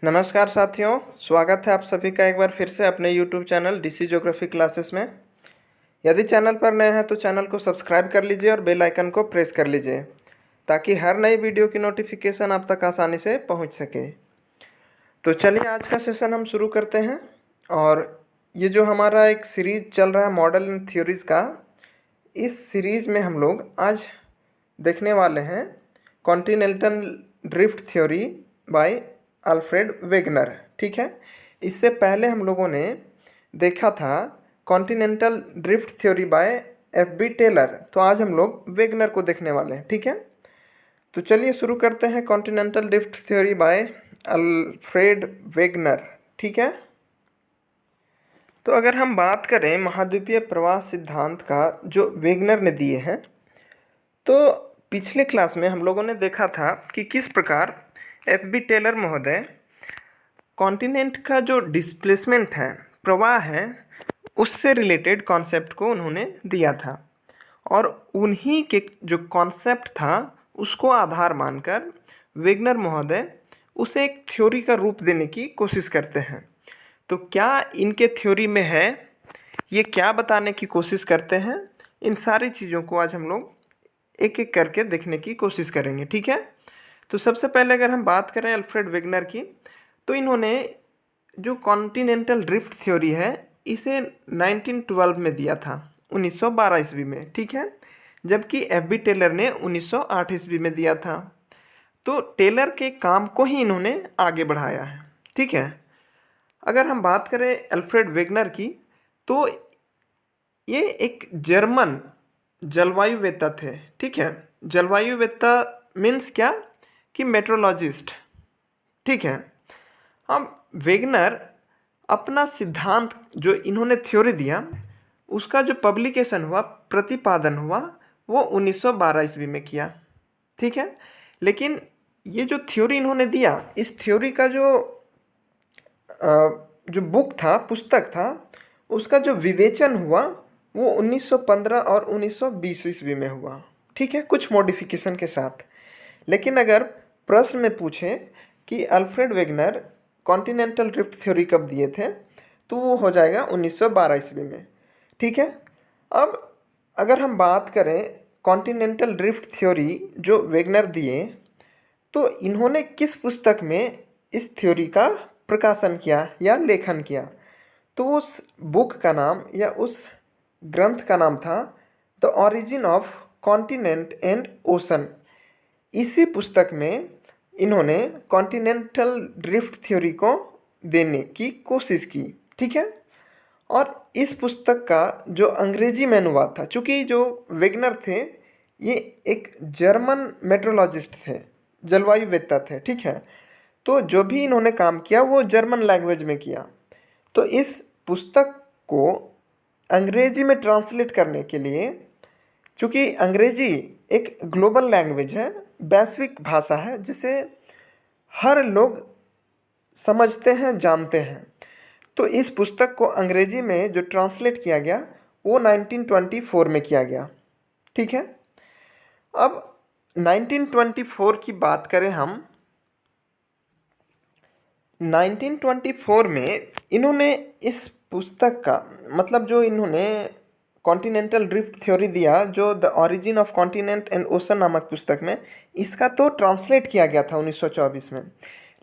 नमस्कार साथियों, स्वागत है आप सभी का एक बार फिर से अपने YouTube channel DC geography classes में। यदि चैनल पर नए हैं तो चैनल को सब्सक्राइब कर लीजिए और बेल आइकन को प्रेस कर लीजिए ताकि हर नई वीडियो की नोटिफिकेशन आप तक आसानी से पहुंच सके। तो चलिए आज का सेशन हम शुरू करते हैं। और ये जो हमारा एक सीरीज़ चल रहा है मॉडल एंड थ्योरीज़ का, इस सीरीज़ में हम लोग आज देखने वाले हैं continental drift theory by Alfred Wegener. ठीक है, इससे पहले हम लोगों ने देखा था continental drift theory by F.B. Taylor. तो आज हम लोग वेगनर को देखने वाले हैं। ठीक है, तो चलिए शुरू करते हैं continental drift theory by Alfred Wegener. ठीक है, तो अगर हम बात करें महाद्वीपीय प्रवाह सिद्धांत का जो वेगनर ने दिए हैं, तो पिछले क्लास में हम लोगों ने देखा था कि किस प्रकार F.B. टेलर महोदय कॉन्टिनेंट का जो डिस्प्लेसमेंट है, प्रवाह है, उससे रिलेटेड कॉन्सेप्ट को उन्होंने दिया था। और उन्हीं के जो कॉन्सेप्ट था उसको आधार मानकर वेगनर महोदय उसे एक थ्योरी का रूप देने की कोशिश करते हैं। तो क्या इनके थ्योरी में है, ये क्या बताने की कोशिश करते हैं, इन सारी चीज़ों को आज हम लोग एक एक करके देखने की कोशिश करेंगे। ठीक है, तो सबसे पहले अगर हम बात करें अल्फ्रेड वेगनर की, तो इन्होंने जो कॉन्टिनेंटल ड्रिफ्ट थ्योरी है इसे 1912 में दिया था, 1912 ईस्वी में। ठीक है, जबकि F.B. टेलर ने 1908 ईस्वी में दिया था। तो टेलर के काम को ही इन्होंने आगे बढ़ाया है। ठीक है, अगर हम बात करें अल्फ्रेड वेगनर की, तो ये एक जर्मन जलवायुवेत्ता थे। ठीक है, जलवायुवेत्ता मीन्स क्या कि मेट्रोलॉजिस्ट। ठीक है, अब वेगनर अपना सिद्धांत जो इन्होंने थ्योरी दिया उसका जो पब्लिकेशन हुआ, प्रतिपादन हुआ, वो 1912 ईस्वी में किया। ठीक है, लेकिन ये जो थ्योरी इन्होंने दिया, इस थ्योरी का जो बुक था, पुस्तक था, उसका जो विवेचन हुआ वो 1915 और 1920 ईस्वी में हुआ। ठीक है, कुछ मॉडिफिकेशन के साथ। लेकिन अगर प्रश्न में पूछें कि Alfred Wegener continental drift theory कब दिए थे, तो वो हो जाएगा 1912 ईस्वी में। ठीक है, अब अगर हम बात करें कॉन्टिनेंटल ड्रिफ्ट थ्योरी जो वेगनर दिए, तो इन्होंने किस पुस्तक में इस थ्योरी का प्रकाशन किया या लेखन किया, तो उस बुक का नाम या उस ग्रंथ का नाम था the origin of continent and ocean. इसी पुस्तक में इन्होंने कॉन्टिनेंटल ड्रिफ्ट थ्योरी को देने की कोशिश की। ठीक है, और इस पुस्तक का जो अंग्रेजी में अनुवाद था, चूँकि जो वेगनर थे ये एक जर्मन मेट्रोलॉजिस्ट थे, जलवायुवेत्ता थे। ठीक है, तो जो भी इन्होंने काम किया वो जर्मन लैंग्वेज में किया। तो इस पुस्तक को अंग्रेजी में ट्रांसलेट करने के लिए, चूँकि अंग्रेजी एक ग्लोबल लैंग्वेज है, वैश्विक भाषा है, जिसे हर लोग समझते हैं, जानते हैं, तो इस पुस्तक को अंग्रेजी में जो ट्रांसलेट किया गया वो 1924 में किया गया। ठीक है, अब 1924 की बात करें हम, 1924 में इन्होंने इस पुस्तक का मतलब जो इन्होंने कॉन्टिनेंटल ड्रिफ्ट थ्योरी दिया, जो the origin of continent and ocean नामक पुस्तक में, इसका तो ट्रांसलेट किया गया था 1924 में।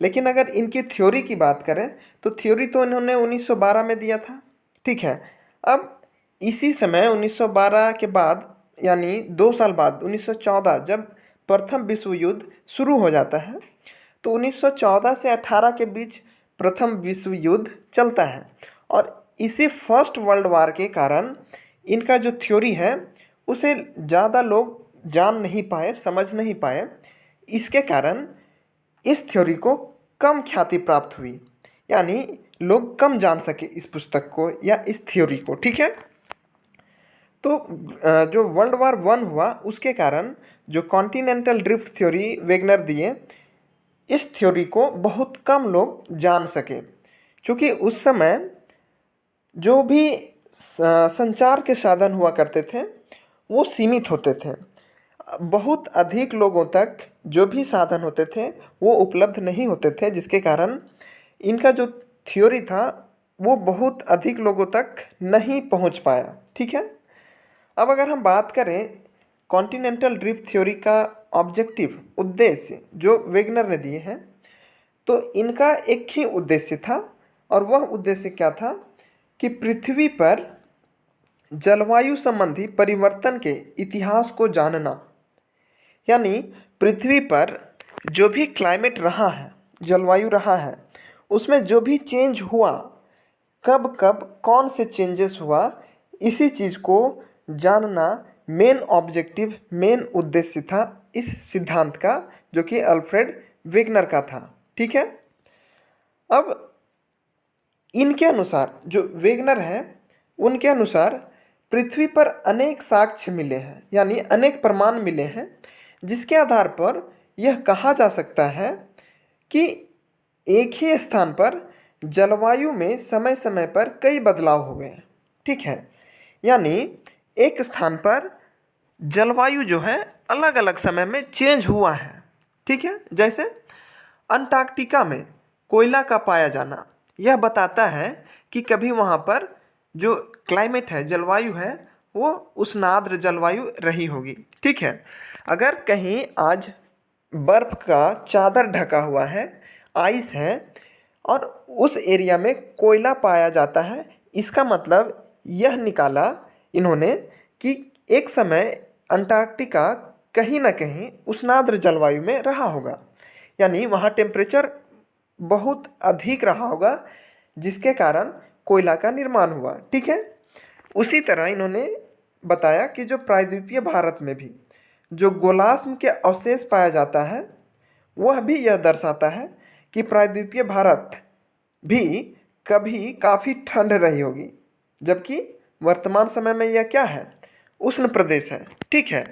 लेकिन अगर इनकी थ्योरी की बात करें तो थ्योरी तो इन्होंने 1912 में दिया था। ठीक है, अब इसी समय 1912 के बाद, यानी 2 साल बाद 1914, जब प्रथम विश्व युद्ध शुरू हो जाता है, तो 1914 से 18 के बीच प्रथम विश्व युद्ध चलता है। और इसी फर्स्ट वर्ल्ड वार के कारण इनका जो थ्योरी है उसे ज़्यादा लोग जान नहीं पाए, समझ नहीं पाए। इसके कारण इस थ्योरी को कम ख्याति प्राप्त हुई, यानी लोग कम जान सके इस पुस्तक को या इस थ्योरी को। ठीक है, तो जो वर्ल्ड वार 1 हुआ उसके कारण जो कॉन्टिनेंटल ड्रिफ्ट थ्योरी वेगनर दिए, इस थ्योरी को बहुत कम लोग जान सके, क्योंकि उस समय जो भी संचार के साधन हुआ करते थे वो सीमित होते थे। बहुत अधिक लोगों तक जो भी साधन होते थे वो उपलब्ध नहीं होते थे, जिसके कारण इनका जो थ्योरी था वो बहुत अधिक लोगों तक नहीं पहुंच पाया। ठीक है। अब अगर हम बात करें कॉन्टिनेंटल ड्रिफ्ट थ्योरी का ऑब्जेक्टिव, उद्देश्य जो वेगनर ने दिए हैं, तो इनका एक ही उद्देश्य था, और वह उद्देश्य क्या था कि पृथ्वी पर जलवायु संबंधी परिवर्तन के इतिहास को जानना। यानी पृथ्वी पर जो भी क्लाइमेट रहा है, जलवायु रहा है, उसमें जो भी चेंज हुआ, कब कब कौन से चेंजेस हुआ, इसी चीज़ को जानना मेन ऑब्जेक्टिव, मेन उद्देश्य था इस सिद्धांत का, जो कि अल्फ्रेड वेगनर का था। ठीक है। अब इनके अनुसार, जो वेगनर है उनके अनुसार, पृथ्वी पर अनेक साक्ष्य मिले हैं, यानी अनेक प्रमाण मिले हैं, जिसके आधार पर यह कहा जा सकता है कि एक ही स्थान पर जलवायु में समय समय पर कई बदलाव हुए हैं। ठीक है। यानी एक स्थान पर जलवायु जो है अलग अलग समय में चेंज हुआ है। ठीक है। जैसे अंटार्कटिका में कोयला का पाया जाना, यह बताता है कि कभी वहाँ पर जो क्लाइमेट है, जलवायु है, वो उष्णार्द्र जलवायु रही होगी। ठीक है। अगर कहीं आज बर्फ़ का चादर ढका हुआ है, आइस है, और उस एरिया में कोयला पाया जाता है, इसका मतलब यह निकाला इन्होंने कि एक समय अंटार्कटिका कहीं ना कहीं उष्णार्द्र जलवायु में रहा होगा, यानी वहाँ टेम्परेचर बहुत अधिक रहा होगा, जिसके कारण कोयला का निर्माण हुआ। ठीक है। उसी तरह इन्होंने बताया कि जो प्रायद्वीपीय भारत में भी जो गोलाश्म के अवशेष पाया जाता है, वह भी यह दर्शाता है कि प्रायद्वीपीय भारत भी कभी काफ़ी ठंड रही होगी, जबकि वर्तमान समय में यह क्या है, उष्ण प्रदेश है। ठीक है।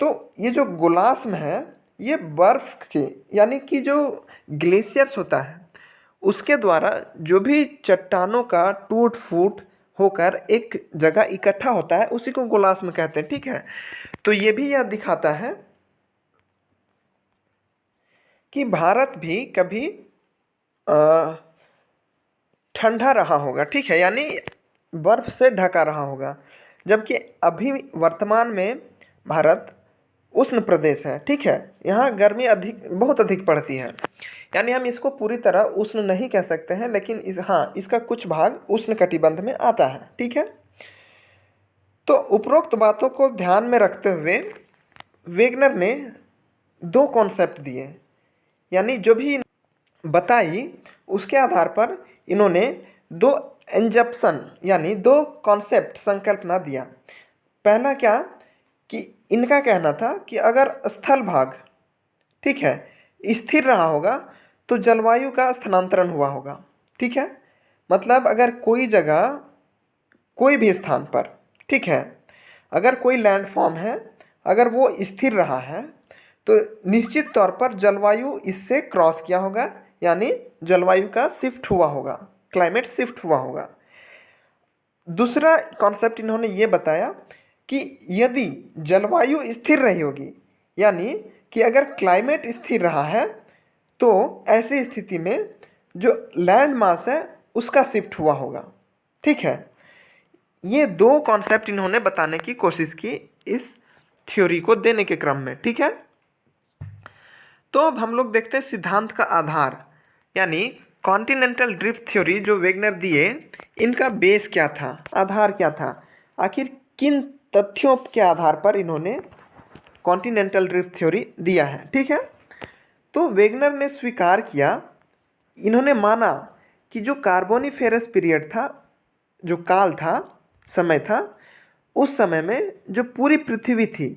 तो ये जो गोलाश्म है, ये बर्फ़ के, यानी कि जो ग्लेशियर्स होता है उसके द्वारा जो भी चट्टानों का टूट फूट होकर एक जगह इकट्ठा होता है, उसी को गोलाश्म कहते हैं। ठीक है। तो ये भी यह दिखाता है कि भारत भी कभी ठंडा रहा होगा। ठीक है। यानी बर्फ़ से ढका रहा होगा, जबकि अभी वर्तमान में भारत उष्ण प्रदेश है। ठीक है। यहाँ गर्मी बहुत अधिक पड़ती है, यानी हम इसको पूरी तरह उष्ण नहीं कह सकते हैं, लेकिन इसका कुछ भाग उष्ण कटिबंध में आता है। ठीक है। तो उपरोक्त बातों को ध्यान में रखते हुए वेगनर ने दो कॉन्सेप्ट दिए, यानी जो भी बताई उसके आधार पर इन्होंने दो एंजप्शन, यानी दो कॉन्सेप्ट, संकल्पना दिया। पहला क्या कि इनका कहना था कि अगर स्थल भाग, ठीक है, स्थिर रहा होगा तो जलवायु का स्थानांतरण हुआ होगा। ठीक है। मतलब अगर कोई जगह, कोई भी स्थान पर, ठीक है, अगर कोई लैंडफॉर्म है, अगर वो स्थिर रहा है तो निश्चित तौर पर जलवायु इससे क्रॉस किया होगा, यानी जलवायु का शिफ्ट हुआ होगा, क्लाइमेट शिफ्ट हुआ होगा। दूसरा कॉन्सेप्ट इन्होंने ये बताया कि यदि जलवायु स्थिर रही होगी, यानी कि अगर क्लाइमेट स्थिर रहा है, तो ऐसी स्थिति में जो लैंड मास है उसका शिफ्ट हुआ होगा। ठीक है। ये दो कॉन्सेप्ट इन्होंने बताने की कोशिश की इस थ्योरी को देने के क्रम में। ठीक है। तो अब हम लोग देखते हैं सिद्धांत का आधार, यानी कॉन्टिनेंटल ड्रिफ्ट थ्योरी जो वेगनर दिए, इनका बेस क्या था, आधार क्या था, आखिर किन तथ्यों के आधार पर इन्होंने कॉन्टिनेंटल ड्रिफ्ट थ्योरी दिया है। ठीक है। तो वेगनर ने स्वीकार किया, इन्होंने माना कि जो कार्बोनिफेरस पीरियड था, जो काल था, समय था, उस समय में जो पूरी पृथ्वी थी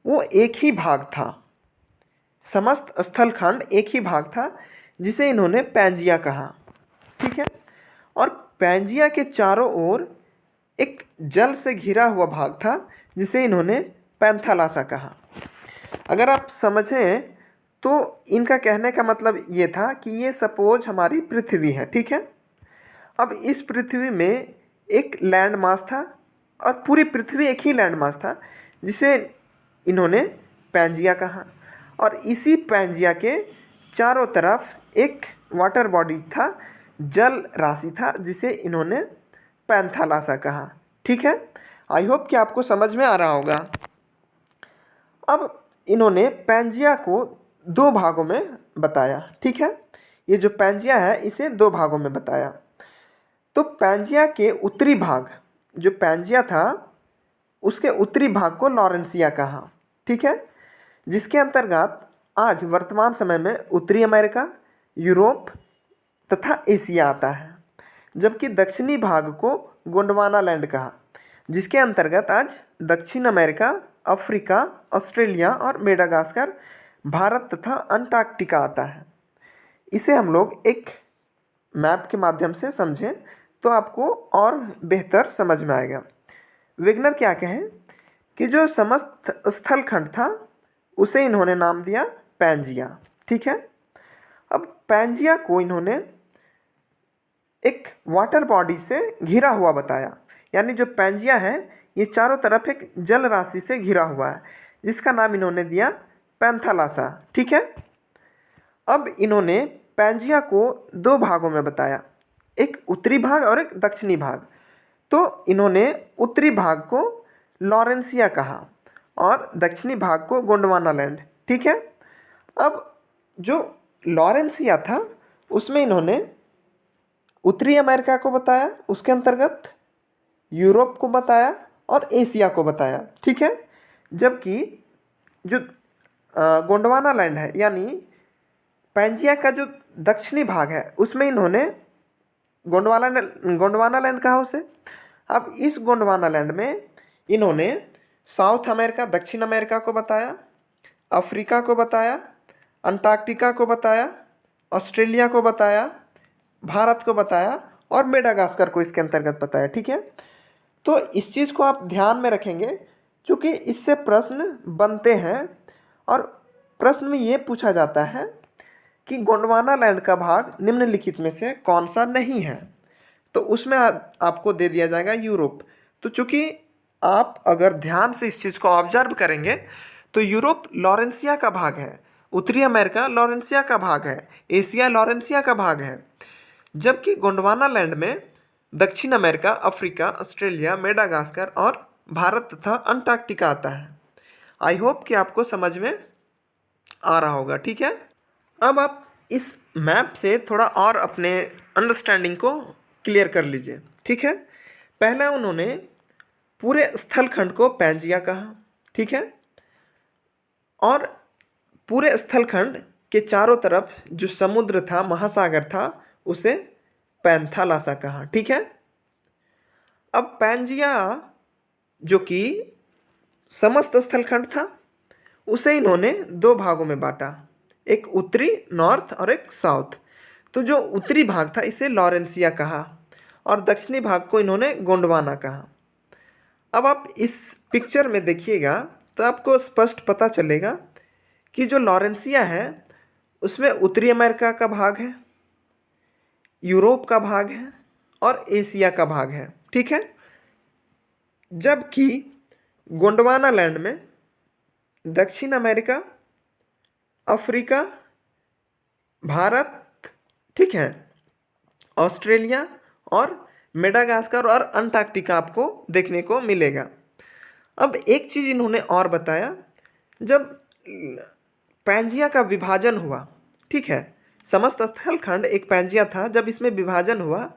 वो एक ही भाग था, समस्त स्थलखंड एक ही भाग था, जिसे इन्होंने पैंजिया कहा। ठीक है। और पैंजिया के चारों ओर एक जल से घिरा हुआ भाग था, जिसे इन्होंने पैंथालासा कहा। अगर आप समझें तो इनका कहने का मतलब ये था कि ये सपोज हमारी पृथ्वी है। ठीक है। अब इस पृथ्वी में एक लैंड मास था, और पूरी पृथ्वी एक ही लैंड मास था, जिसे इन्होंने पैंजिया कहा। और इसी पैंजिया के चारों तरफ एक वाटर बॉडी था, जल राशि था, जिसे इन्होंने पैंथालासा कहा। ठीक है, आई होप कि आपको समझ में आ रहा होगा। अब इन्होंने पैंजिया को दो भागों में बताया। ठीक है, ये जो पैंजिया है इसे दो भागों में बताया। तो पैंजिया के उत्तरी भाग, जो पैंजिया था उसके उत्तरी भाग को लॉरेंसिया कहा। ठीक है, जिसके अंतर्गत आज वर्तमान समय में उत्तरी अमेरिका, यूरोप तथा एशिया आता है। जबकि दक्षिणी भाग को गोंडवाना लैंड कहा, जिसके अंतर्गत आज दक्षिण अमेरिका, अफ्रीका, ऑस्ट्रेलिया और मेडागास्कर, भारत तथा अंटार्कटिका आता है। इसे हम लोग एक मैप के माध्यम से समझें तो आपको और बेहतर समझ में आएगा। विग्नर क्या कहें कि जो समस्त स्थलखंड था उसे इन्होंने नाम दिया पैंजिया। ठीक है, अब पैंजिया को इन्होंने एक वाटर बॉडी से घिरा हुआ बताया, यानी जो पैंजिया है ये चारों तरफ एक जल राशि से घिरा हुआ है, जिसका नाम इन्होंने दिया पैंथालासा। ठीक है, अब इन्होंने पैंजिया को दो भागों में बताया, एक उत्तरी भाग और एक दक्षिणी भाग। तो इन्होंने उत्तरी भाग को लॉरेंसिया कहा और दक्षिणी भाग को गोंडवाना लैंड। ठीक है, अब जो लॉरेंसिया था उसमें इन्होंने उत्तरी अमेरिका को बताया, उसके अंतर्गत यूरोप को बताया और एशिया को बताया। ठीक है, जबकि जो गोंडवाना लैंड है यानी पैंजिया का जो दक्षिणी भाग है उसमें इन्होंने गोंडवाना लैंड कहा उसे। अब इस गोंडवाना लैंड में इन्होंने साउथ अमेरिका, दक्षिण अमेरिका को बताया, अफ्रीका को बताया, अंटार्कटिका को बताया, ऑस्ट्रेलिया को बताया, भारत को बताया और मेडागास्कर को इसके अंतर्गत बताया। ठीक है, तो इस चीज़ को आप ध्यान में रखेंगे क्योंकि इससे प्रश्न बनते हैं और प्रश्न में ये पूछा जाता है कि गोंडवाना लैंड का भाग निम्नलिखित में से कौन सा नहीं है, तो उसमें आपको दे दिया जाएगा यूरोप। तो चूँकि आप अगर ध्यान से इस चीज़ को ऑब्जर्व करेंगे तो यूरोप लॉरेंसिया का भाग है, उत्तरी अमेरिका लॉरेंसिया का भाग है, एशिया लॉरेंसिया का भाग है, जबकि गोंडवाना लैंड में दक्षिण अमेरिका, अफ्रीका, ऑस्ट्रेलिया, मेडागास्कर और भारत तथा अंटार्कटिका आता है। आई होप कि आपको समझ में आ रहा होगा। ठीक है, अब आप इस मैप से थोड़ा और अपने अंडरस्टैंडिंग को क्लियर कर लीजिए। ठीक है, पहला उन्होंने पूरे स्थलखंड को पैंजिया कहा। ठीक है, और पूरे स्थलखंड के चारों तरफ जो समुद्र था, महासागर था, उसे पैंथालासा कहा। ठीक है, अब पैंजिया जो कि समस्त स्थलखंड था उसे इन्होंने दो भागों में बांटा, एक उत्तरी नॉर्थ और एक साउथ। तो जो उत्तरी भाग था इसे लॉरेंसिया कहा और दक्षिणी भाग को इन्होंने गोंडवाना कहा। अब आप इस पिक्चर में देखिएगा तो आपको स्पष्ट पता चलेगा कि जो लॉरेंसिया है उसमें उत्तरी अमेरिका का भाग है, यूरोप का भाग है और एशिया का भाग है। ठीक है, जबकि गोंडवाना लैंड में दक्षिण अमेरिका, अफ्रीका, भारत, ठीक है, ऑस्ट्रेलिया और मेडागास्कर और अंटार्कटिका आपको देखने को मिलेगा। अब एक चीज़ इन्होंने और बताया, जब पैंजिया का विभाजन हुआ, ठीक है, समस्त स्थलखंड एक पैंजिया था, जब इसमें विभाजन हुआ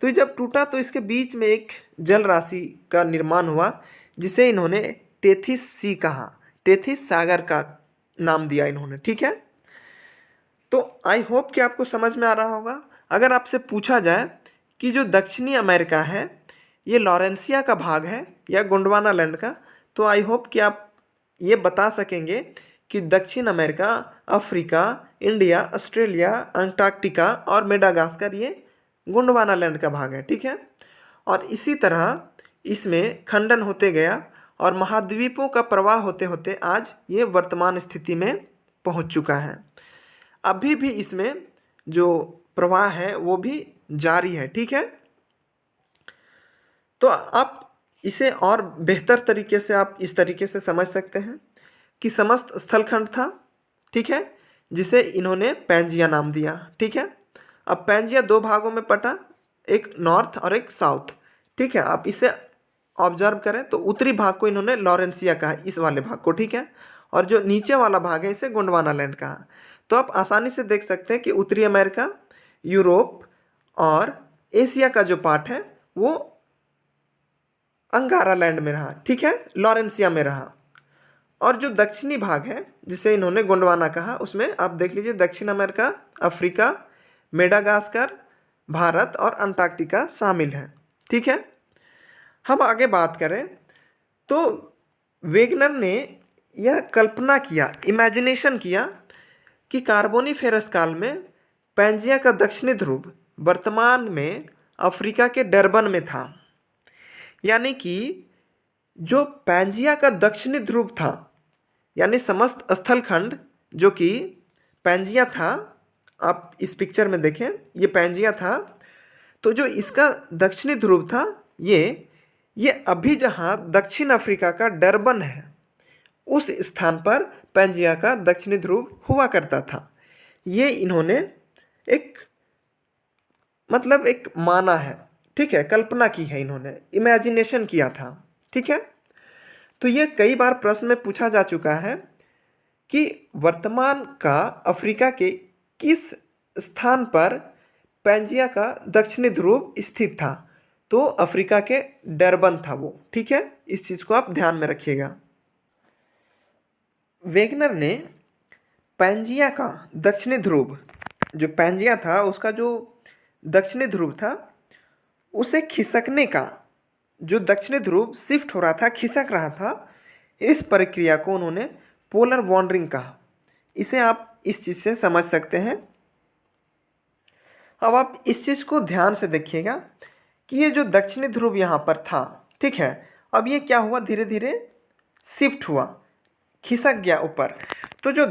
तो जब टूटा तो इसके बीच में एक जल राशि का निर्माण हुआ जिसे इन्होंने टेथिस सी कहा, टेथिस सागर का नाम दिया इन्होंने। ठीक है, तो आई होप कि आपको समझ में आ रहा होगा। अगर आपसे पूछा जाए कि जो दक्षिणी अमेरिका है ये लॉरेंसिया का भाग है या गोंडवाना लैंड का, तो आई होप कि आप ये बता सकेंगे कि दक्षिण America, Africa, India, Australia, Antarctica और मेडागास्कर ये गोंडवाना लैंड का भाग है। ठीक है, और इसी तरह इसमें खंडन होते गया और महाद्वीपों का प्रवाह होते होते आज ये वर्तमान स्थिति में पहुंच चुका है। अभी भी इसमें जो प्रवाह है वो भी जारी है। ठीक है, तो आप इसे और बेहतर तरीके से आप इस तरीके से समझ सकते हैं कि समस्त स्थलखंड था, ठीक है, जिसे इन्होंने पैंजिया नाम दिया। ठीक है, अब पैंजिया दो भागों में बटा, एक नॉर्थ और एक साउथ। ठीक है, आप इसे ऑब्जर्व करें तो उत्तरी भाग को इन्होंने लॉरेंसिया कहा, इस वाले भाग को। ठीक है, और जो नीचे वाला भाग है इसे गोंडवाना लैंड कहा। तो आप आसानी से देख सकते हैं कि उत्तरी अमेरिका, यूरोप और एशिया का जो पार्ट है वो अंगारा लैंड में रहा। ठीक है, लॉरेंसिया में रहा। और जो दक्षिणी भाग है जिसे इन्होंने गोंडवाना कहा, उसमें आप देख लीजिए दक्षिण अमेरिका, अफ्रीका, मेडागास्कर, भारत और अंटार्कटिका शामिल है। ठीक है, हम आगे बात करें तो वेगनर ने यह कल्पना किया, इमेजिनेशन किया कि कार्बोनिफेरस काल में पैंजिया का दक्षिणी ध्रुव वर्तमान में अफ्रीका के डरबन में था। यानी कि जो पैंजिया का दक्षिणी ध्रुव था, यानी समस्त स्थलखंड जो कि पैंजिया था, आप इस पिक्चर में देखें ये पैंजिया था, तो जो इसका दक्षिणी ध्रुव था ये अभी जहाँ दक्षिण अफ्रीका का डरबन है उस स्थान पर पैंजिया का दक्षिणी ध्रुव हुआ करता था। ये इन्होंने एक एक माना है। ठीक है, कल्पना की है, इन्होंने इमेजिनेशन किया था। ठीक है, तो ये कई बार प्रश्न में पूछा जा चुका है कि वर्तमान का अफ्रीका के किस स्थान पर पैंजिया का दक्षिणी ध्रुव स्थित था, तो अफ्रीका के डरबन था वो। ठीक है, इस चीज़ को आप ध्यान में रखिएगा। वेगनर ने पैंजिया का दक्षिणी ध्रुव, जो पैंजिया था उसका जो दक्षिणी ध्रुव था उसे खिसकने का, जो दक्षिणी ध्रुव शिफ्ट हो रहा था, खिसक रहा था, इस प्रक्रिया को उन्होंने पोलर वॉन्डरिंग कहा। इसे आप इस चीज़ से समझ सकते हैं। अब आप इस चीज़ को ध्यान से देखिएगा कि ये जो दक्षिणी ध्रुव यहाँ पर था, ठीक है, अब ये क्या हुआ, धीरे धीरे शिफ्ट हुआ, खिसक गया ऊपर। तो जो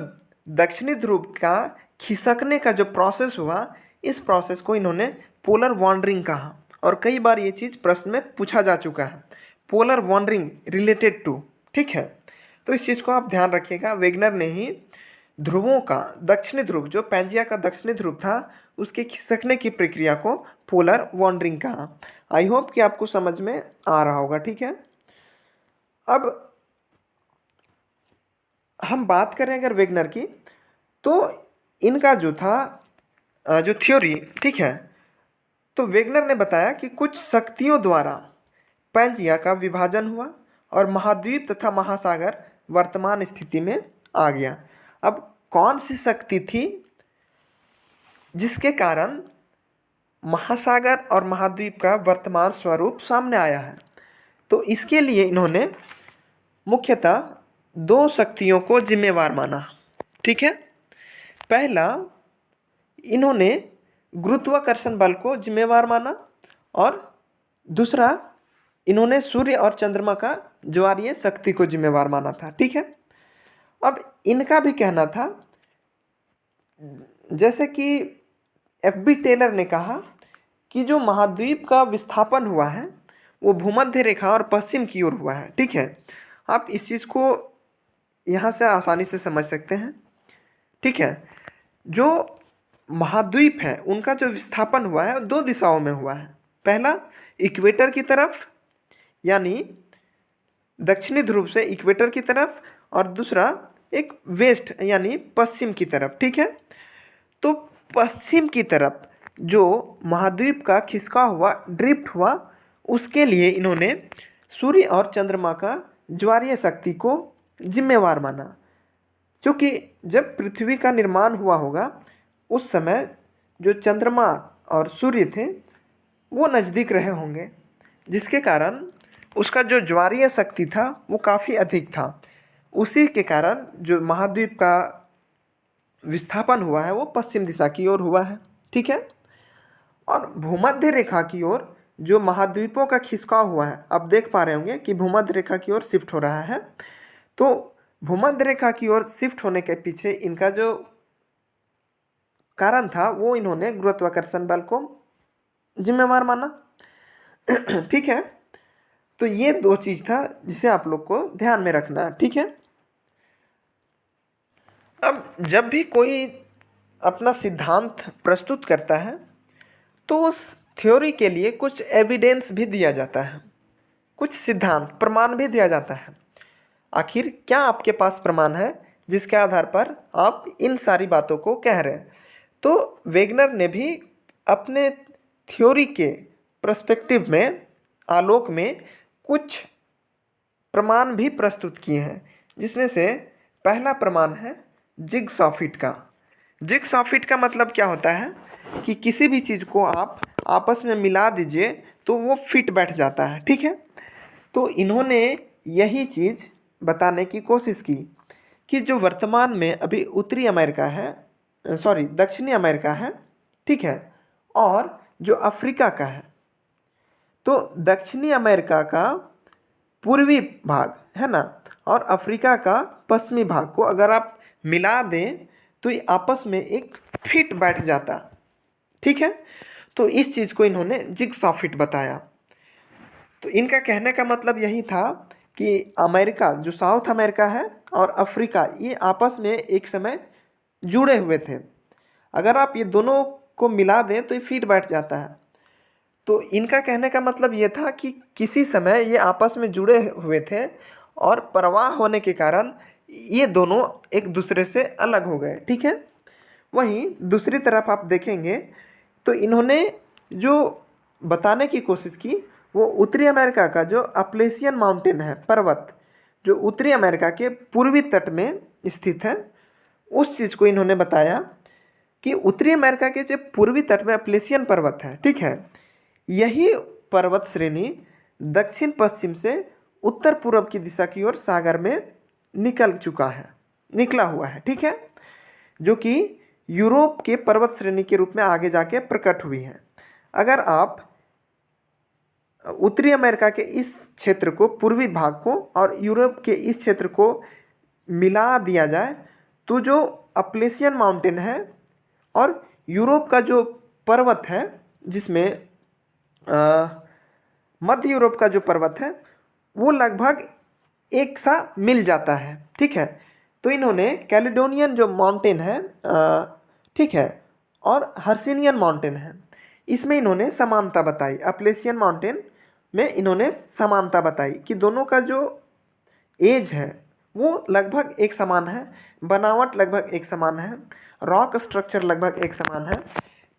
दक्षिणी ध्रुव का खिसकने का जो प्रोसेस हुआ, इस प्रोसेस को इन्होंने पोलर वॉन्डरिंग कहा। और कई बार ये चीज़ प्रश्न में पूछा जा चुका है, पोलर वॉन्डरिंग रिलेटेड टू। ठीक है, तो इस चीज़ को आप ध्यान रखिएगा। वेगनर ने ही ध्रुवों का दक्षिणी ध्रुव, जो पैंजिया का दक्षिणी ध्रुव था, उसके खिसकने की प्रक्रिया को पोलर वॉन्डरिंग कहा। आई होप कि आपको समझ में आ रहा होगा। ठीक है, अब हम बात करें अगर वेगनर की, तो इनका जो था जो थ्योरी, ठीक है, तो वेगनर ने बताया कि कुछ शक्तियों द्वारा पैंजिया का विभाजन हुआ और महाद्वीप तथा महासागर वर्तमान स्थिति में आ गया। अब कौन सी शक्ति थी जिसके कारण महासागर और महाद्वीप का वर्तमान स्वरूप सामने आया है? तो इसके लिए इन्होंने मुख्यतः दो शक्तियों को जिम्मेवार माना। ठीक है, पहला इन्होंने गुरुत्वाकर्षण बल को जिम्मेवार माना और दूसरा इन्होंने सूर्य और चंद्रमा का ज्वारीय शक्ति को जिम्मेवार माना था। ठीक है, अब इनका भी कहना था, जैसे कि एफ.बी. टेलर ने कहा कि जो महाद्वीप का विस्थापन हुआ है वो भूमध्य रेखा और पश्चिम की ओर हुआ है। ठीक है, आप इस चीज़ को यहाँ से आसानी से समझ सकते हैं। ठीक है, जो महाद्वीप है उनका जो विस्थापन हुआ है दो दिशाओं में हुआ है। पहला इक्वेटर की तरफ, यानी दक्षिणी ध्रुव से इक्वेटर की तरफ, और दूसरा एक वेस्ट यानी पश्चिम की तरफ। ठीक है, तो पश्चिम की तरफ जो महाद्वीप का खिसका हुआ, ड्रिफ्ट हुआ, उसके लिए इन्होंने सूर्य और चंद्रमा का ज्वारीय शक्ति को जिम्मेवार माना। क्योंकि जब पृथ्वी का निर्माण हुआ होगा उस समय जो चंद्रमा और सूर्य थे वो नज़दीक रहे होंगे, जिसके कारण उसका जो ज्वारीय शक्ति था वो काफ़ी अधिक था। उसी के कारण जो महाद्वीप का विस्थापन हुआ है वो पश्चिम दिशा की ओर हुआ है। ठीक है, और भूमध्य रेखा की ओर जो महाद्वीपों का खिसकाव हुआ है, आप देख पा रहे होंगे कि भूमध्य रेखा की ओर शिफ्ट हो रहा है। तो भूमध्य रेखा की ओर शिफ्ट होने के पीछे इनका जो कारण था वो इन्होंने गुरुत्वाकर्षण बल को जिम्मेवार माना। ठीक है, तो ये दो चीज़ था जिसे आप लोग को ध्यान में रखना है। ठीक है, अब जब भी कोई अपना सिद्धांत प्रस्तुत करता है तो उस थ्योरी के लिए कुछ एविडेंस भी दिया जाता है, कुछ सिद्धांत प्रमाण भी दिया जाता है। आखिर क्या आपके पास प्रमाण है जिसके आधार पर आप इन सारी बातों को कह रहे हैं? तो वेगनर ने भी अपने थ्योरी के पर्सपेक्टिव में, आलोक में कुछ प्रमाण भी प्रस्तुत किए हैं, जिसमें से पहला प्रमाण है जिगसॉ फिट का। जिगसॉ फिट का मतलब क्या होता है कि किसी भी चीज़ को आप आपस में मिला दीजिए तो वो फिट बैठ जाता है, ठीक है। तो इन्होंने यही चीज़ बताने की कोशिश की कि जो वर्तमान में अभी उत्तरी अमेरिका है, दक्षिणी अमेरिका है, ठीक है, और जो अफ्रीका का है, तो दक्षिणी अमेरिका का पूर्वी भाग है ना और अफ्रीका का पश्चिमी भाग को अगर आप मिला दें तो ये आपस में एक फिट बैठ जाता, ठीक है। तो इस चीज़ को इन्होंने जिगसॉ फिट बताया। तो इनका कहने का मतलब यही था कि अमेरिका, जो साउथ अमेरिका है, और अफ्रीका, ये आपस में एक समय जुड़े हुए थे। अगर आप ये दोनों को मिला दें तो ये फिट बैठ जाता है। तो इनका कहने का मतलब ये था कि किसी समय ये आपस में जुड़े हुए थे और प्रवाह होने के कारण ये दोनों एक दूसरे से अलग हो गए, ठीक है। वहीं दूसरी तरफ आप देखेंगे तो इन्होंने जो बताने की कोशिश की वो उत्तरी अमेरिका का जो अपलेशियन माउंटेन है, पर्वत, जो उत्तरी अमेरिका के पूर्वी तट में स्थित है, उस चीज़ को इन्होंने बताया कि उत्तरी अमेरिका के जो पूर्वी तट में अपलेशियन पर्वत है, ठीक है, यही पर्वत श्रेणी दक्षिण पश्चिम से उत्तर पूर्व की दिशा की ओर सागर में निकला हुआ है, ठीक है, जो कि यूरोप के पर्वत श्रेणी के रूप में आगे जाके प्रकट हुई है। अगर आप उत्तरी अमेरिका के इस क्षेत्र को, पूर्वी भाग को, और यूरोप के इस क्षेत्र को मिला दिया जाए तो जो अपलेशियन माउंटेन है और यूरोप का जो पर्वत है, जिसमें मध्य यूरोप का जो पर्वत है, वो लगभग एक सा मिल जाता है, ठीक है। तो इन्होंने कैलिडोनियन जो माउंटेन है, ठीक है, और हर्सिनियन माउंटेन है, इसमें इन्होंने समानता बताई। अपलेशियन माउंटेन में इन्होंने समानता बताई कि दोनों का जो एज है वो लगभग एक समान है, बनावट लगभग एक समान है, रॉक स्ट्रक्चर लगभग एक समान है।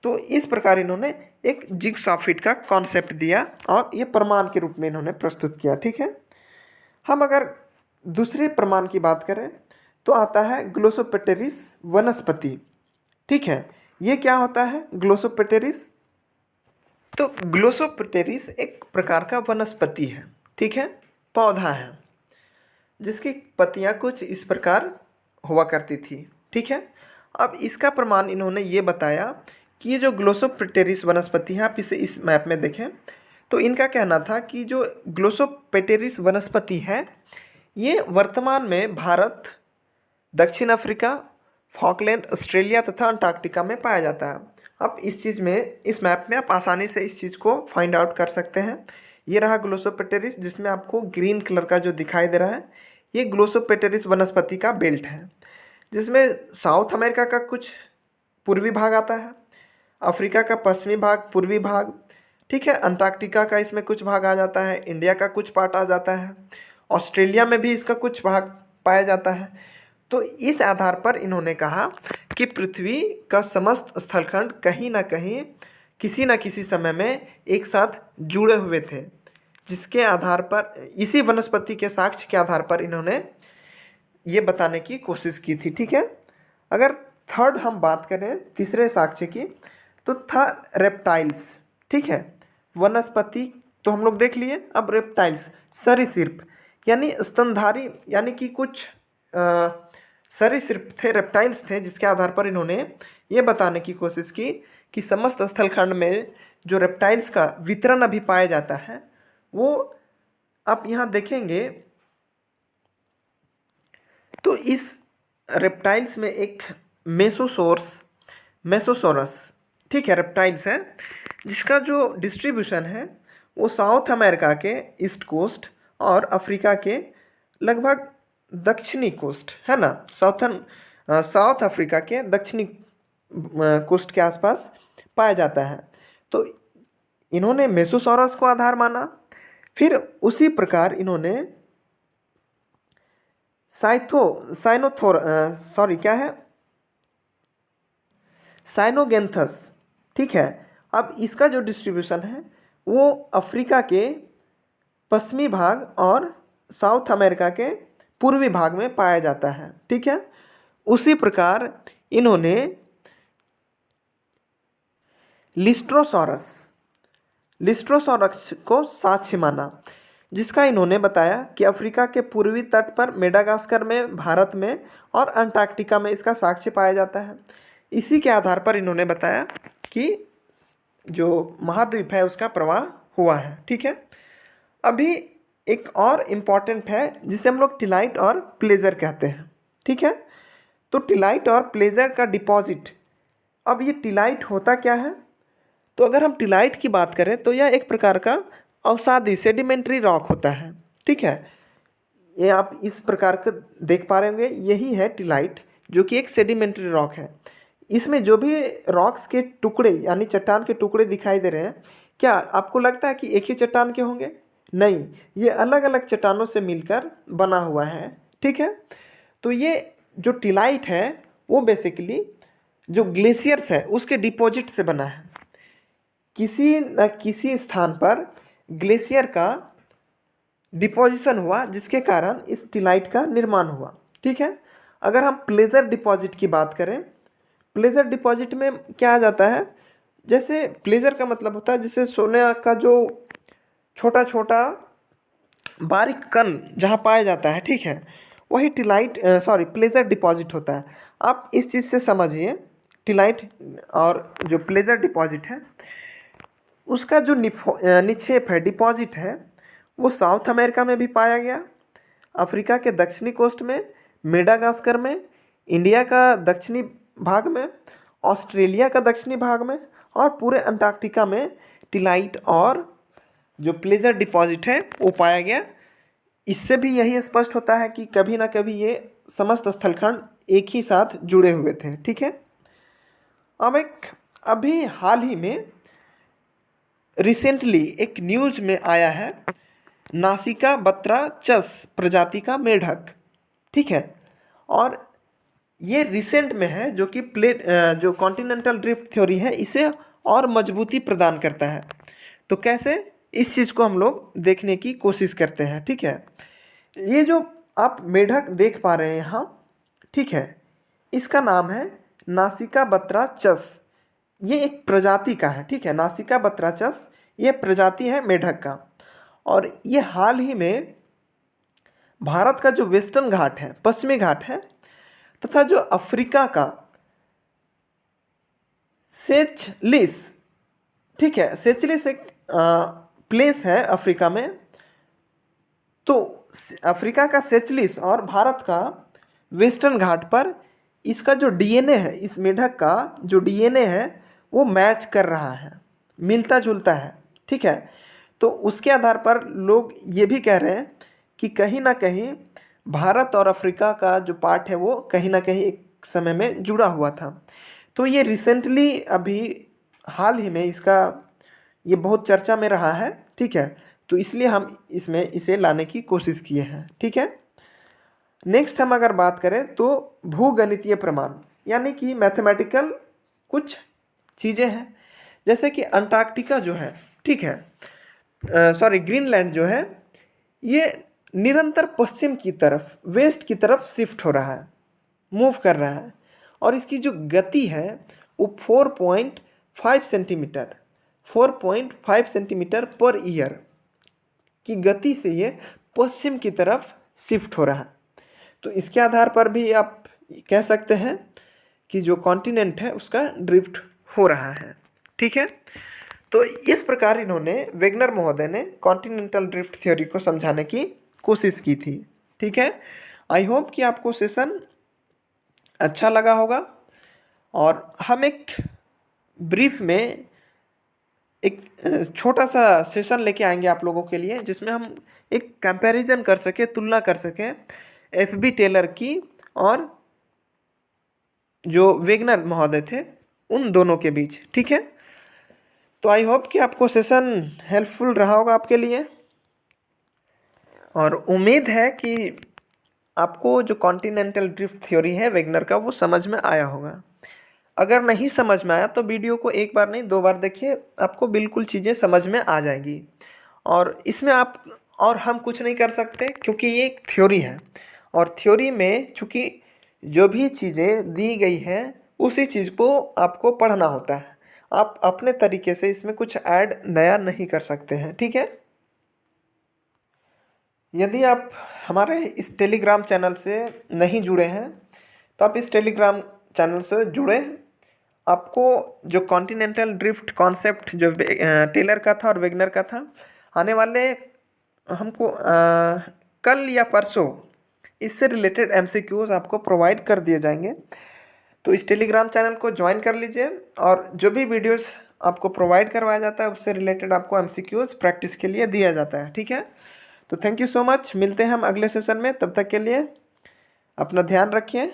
तो इस प्रकार इन्होंने एक जिगसॉ फिट का कॉन्सेप्ट दिया और ये प्रमाण के रूप में इन्होंने प्रस्तुत किया, ठीक है। हम अगर दूसरे प्रमाण की बात करें तो आता है ग्लोसोपेटेरिस वनस्पति, ठीक है। ये क्या होता है ग्लोसोपेटेरिस? तो ग्लोसोपेटेरिस एक प्रकार का वनस्पति है, ठीक है, पौधा है, जिसकी पत्तियां कुछ इस प्रकार हुआ करती थी, ठीक है। अब इसका प्रमाण इन्होंने ये बताया कि ये जो ग्लोसोपेटेरिस वनस्पति है, आप इसे इस मैप में देखें तो इनका कहना था कि जो ग्लोसोपेटेरिस वनस्पति है ये वर्तमान में भारत, दक्षिण अफ्रीका, फॉकलैंड, ऑस्ट्रेलिया तथा अंटार्कटिका में पाया जाता है। अब इस चीज़ में, इस मैप में आप आसानी से इस चीज़ को फाइंड आउट कर सकते हैं। ये रहा ग्लोसोपेटेरिस, जिसमें आपको ग्रीन कलर का जो दिखाई दे रहा है ये ग्लोसोपेटेरिस वनस्पति का बेल्ट है, जिसमें साउथ अमेरिका का कुछ पूर्वी भाग आता है, अफ्रीका का पश्चिमी भाग, पूर्वी भाग, ठीक है, अंटार्कटिका का इसमें कुछ भाग आ जाता है, इंडिया का कुछ पार्ट आ जाता है, ऑस्ट्रेलिया में भी इसका कुछ भाग पाया जाता है। तो इस आधार पर इन्होंने कहा कि पृथ्वी का समस्त स्थलखंड कहीं ना कहीं, किसी न किसी समय में एक साथ जुड़े हुए थे, जिसके आधार पर, इसी वनस्पति के साक्ष्य के आधार पर इन्होंने ये बताने की कोशिश की थी, ठीक है। अगर थर्ड हम बात करें, तीसरे साक्ष्य की, तो था रेप्टाइल्स, ठीक है। वनस्पति तो हम लोग देख लिए, अब रेप्टाइल्स, सरीसृप यानी स्तनधारी, यानी कि कुछ सरीसृप थे, रेप्टाइल्स थे, जिसके आधार पर इन्होंने ये बताने की कोशिश की कि समस्त स्थलखंड में जो रेप्टाइल्स का वितरण अभी पाया जाता है वो आप यहाँ देखेंगे तो इस रेप्टाइल्स में एक मेसोसोरस, ठीक है, रेप्टाइल्स है, जिसका जो डिस्ट्रीब्यूशन है वो साउथ अमेरिका के ईस्ट कोस्ट और अफ्रीका के लगभग दक्षिणी कोस्ट है ना, साउथर्न साउथ अफ्रीका के दक्षिणी कोस्ट के आसपास पाया जाता है। तो इन्होंने मेसोसॉरस को आधार माना। फिर उसी प्रकार इन्होंने साइनोगेंथस, ठीक है। अब इसका जो डिस्ट्रीब्यूशन है वो अफ्रीका के पश्चिमी भाग और साउथ अमेरिका के पूर्वी भाग में पाया जाता है, ठीक है। उसी प्रकार इन्होंने लिस्ट्रोसॉरस को साक्ष्य माना, जिसका इन्होंने बताया कि अफ्रीका के पूर्वी तट पर, मेडागास्कर में, भारत में और अंटार्कटिका में इसका साक्ष्य पाया जाता है। इसी के आधार पर इन्होंने बताया कि जो महाद्वीप है उसका प्रवाह हुआ है, ठीक है। अभी एक और इम्पॉर्टेंट है जिसे हम लोग टिलाइट और प्लेजर कहते हैं, ठीक है। तो टिलाइट और प्लेजर का डिपॉजिट, अब ये टिलाइट होता क्या है? तो अगर हम टिलाइट की बात करें तो यह एक प्रकार का अवसादी सेडिमेंट्री रॉक होता है, ठीक है। ये आप इस प्रकार का देख पा रहे होंगे, यही है टिलाइट, जो कि एक सेडिमेंट्री रॉक है। इसमें जो भी रॉक्स के टुकड़े यानी चट्टान के टुकड़े दिखाई दे रहे हैं, क्या आपको लगता है कि एक ही चट्टान के होंगे? नहीं, ये अलग अलग चट्टानों से मिलकर बना हुआ है, ठीक है। तो ये जो टिलाइट है वो बेसिकली जो ग्लेशियर्स है उसके डिपॉजिट से बना है। किसी न किसी स्थान पर ग्लेशियर का डिपोजिशन हुआ जिसके कारण इस टिलाइट का निर्माण हुआ, ठीक है। अगर हम प्लेजर डिपॉजिट की बात करें, प्लेजर डिपॉजिट में क्या आ जाता है, जैसे प्लेजर का मतलब होता है जैसे सोने का जो छोटा छोटा बारीक कण जहाँ पाया जाता है, ठीक है, वही प्लेजर डिपॉजिट होता है। आप इस चीज़ से समझिए, टिलाइट और जो प्लेजर डिपॉजिट है उसका जो निक्षेप है, डिपॉजिट है, वो साउथ अमेरिका में भी पाया गया, अफ्रीका के दक्षिणी कोस्ट में, मेडागास्कर में, इंडिया का दक्षिणी भाग में, ऑस्ट्रेलिया का दक्षिणी भाग में और पूरे अंटार्कटिका में टिलाइट और जो प्लेजर डिपॉजिट है वो पाया गया। इससे भी यही स्पष्ट होता है कि कभी ना कभी ये समस्त स्थलखंड एक ही साथ जुड़े हुए थे, ठीक है। अब अभी हाल ही में रिसेंटली एक न्यूज़ में आया है नासिका बत्राचस प्रजाति का मेढक, ठीक है। और ये रिसेंट में है, जो कि जो कॉन्टिनेंटल ड्रिफ्ट थ्योरी है इसे और मजबूती प्रदान करता है। तो कैसे, इस चीज़ को हम लोग देखने की कोशिश करते हैं, ठीक है। ये जो आप मेढक देख पा रहे हैं यहाँ, ठीक है, इसका नाम है नासिका बत्राचस। ये एक प्रजाति का है, ठीक है। नासिका बत्राचस ये प्रजाति है मेढक का। और ये हाल ही में भारत का जो वेस्टर्न घाट है, पश्चिमी घाट है, तथा जो अफ्रीका का सेचलिस, ठीक है, सेचलिस एक प्लेस है अफ्रीका में। तो अफ्रीका का सेचलिस और भारत का वेस्टर्न घाट पर इसका जो डीएनए है, इस मेढक का जो डीएनए है वो मैच कर रहा है, मिलता जुलता है, ठीक है। तो उसके आधार पर लोग ये भी कह रहे हैं कि कहीं ना कहीं भारत और अफ्रीका का जो पार्ट है वो कहीं ना कहीं एक समय में जुड़ा हुआ था। तो ये रिसेंटली अभी हाल ही में इसका ये बहुत चर्चा में रहा है, ठीक है। तो इसलिए हम इसमें इसे लाने की कोशिश किए हैं, ठीक है। नेक्स्ट हम अगर बात करें तो भूगणितीय प्रमाण, यानी कि मैथमेटिकल कुछ चीज़ें हैं, जैसे कि अंटार्कटिका जो है, ठीक है, ग्रीनलैंड जो है, ये निरंतर पश्चिम की तरफ, वेस्ट की तरफ शिफ्ट हो रहा है, मूव कर रहा है। और इसकी जो गति है वो 4.5 सेंटीमीटर पर ईयर की गति से ये पश्चिम की तरफ शिफ्ट हो रहा है। तो इसके आधार पर भी आप कह सकते हैं कि जो कॉन्टिनेंट है उसका ड्रिफ्ट हो रहा है, ठीक है। तो इस प्रकार इन्होंने, वेगनर महोदय ने कॉन्टिनेंटल ड्रिफ्ट थ्योरी को समझाने की कोशिश की थी, ठीक है। आई होप कि आपको सेशन अच्छा लगा होगा। और हम एक ब्रीफ में एक छोटा सा सेशन लेके आएंगे आप लोगों के लिए, जिसमें हम एक कंपैरिजन कर सके, तुलना कर सकें एफ बी टेलर की और जो वेगनर महोदय थे उन दोनों के बीच। ठीक है, तो आई होप कि आपको सेशन हेल्पफुल रहा होगा आपके लिए, और उम्मीद है कि आपको जो कॉन्टिनेंटल ड्रिफ्ट थ्योरी है वेगनर का वो समझ में आया होगा। अगर नहीं समझ में आया तो वीडियो को एक बार नहीं 2 बार देखिए, आपको बिल्कुल चीज़ें समझ में आ जाएगी। और इसमें आप और हम कुछ नहीं कर सकते क्योंकि ये एक थ्योरी है, और थ्योरी में चूँकि जो भी चीज़ें दी गई है उसी चीज़ को आपको पढ़ना होता है। आप अपने तरीके से इसमें कुछ ऐड नया नहीं कर सकते हैं। ठीक है, यदि आप हमारे इस टेलीग्राम चैनल से नहीं जुड़े हैं तो आप इस टेलीग्राम चैनल से जुड़े। आपको जो कॉन्टिनेंटल ड्रिफ्ट कॉन्सेप्ट जो टेलर का था और वेगनर का था, आने वाले हमको कल या परसों इससे रिलेटेड एमसीक्यूज आपको प्रोवाइड कर दिए जाएंगे। तो इस टेलीग्राम चैनल को ज्वाइन कर लीजिए, और जो भी वीडियोस आपको प्रोवाइड करवाया जाता है उससे रिलेटेड आपको एमसीक्यूज प्रैक्टिस के लिए दिया जाता है। ठीक है, तो थैंक यू सो मच, मिलते हैं हम अगले सेशन में। तब तक के लिए अपना ध्यान रखिए।